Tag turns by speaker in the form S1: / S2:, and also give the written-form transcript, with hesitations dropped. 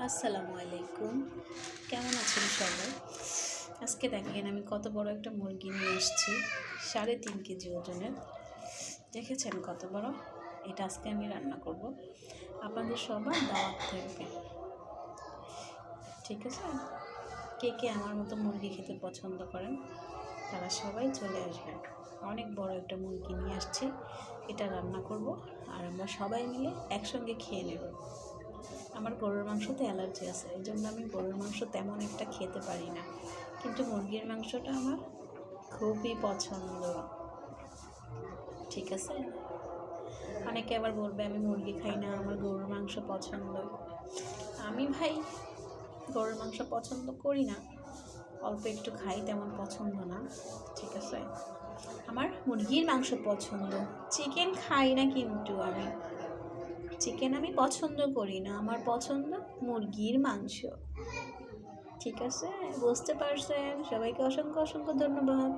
S1: আসসালামু আলাইকুম। কেমন আছেন সবাই? আজকে দেখেন আমি কত বড় একটা মুরগি নিয়ে এসেছি, 3.5 কেজি ওজনের। দেখেছেন কত বড়? এটা আজকে আমি রান্না করব। আপনাদের সবার দাওয়াত থাকবে, ঠিক আছে? কে কে আমার মতো মুরগি খেতে পছন্দ করেন তারা সবাই চলে আসবেন। অনেক বড় একটা মুরগি নিয়ে আসছি, এটা রান্না করব আর আমরা সবাই মিলে একসঙ্গে খেয়ে নেব। আমার গরুর মাংসতে অ্যালার্জি আছে, এই জন্য আমি গরুর মাংস তেমন একটা খেতে পারি না, কিন্তু মুরগির মাংসটা আমার খুবই পছন্দ, ঠিক আছে? অনেকে আবার বলবে আমি মুরগি খাই না, আমার গরুর মাংস পছন্দ। আমি ভাই গরুর মাংস পছন্দ করি না, অল্প একটু খাই, তেমন পছন্দ না, ঠিক আছে? আমার মুরগির মাংস পছন্দ, চিকেন খাই না, কিন্তু আমি চিকেন আমি পছন্দ করি না, আমার পছন্দ মুরগির মাংস, ঠিক আছে? বুঝতে পারছেন? সবাইকে অসংখ্য অসংখ্য ধন্যবাদ।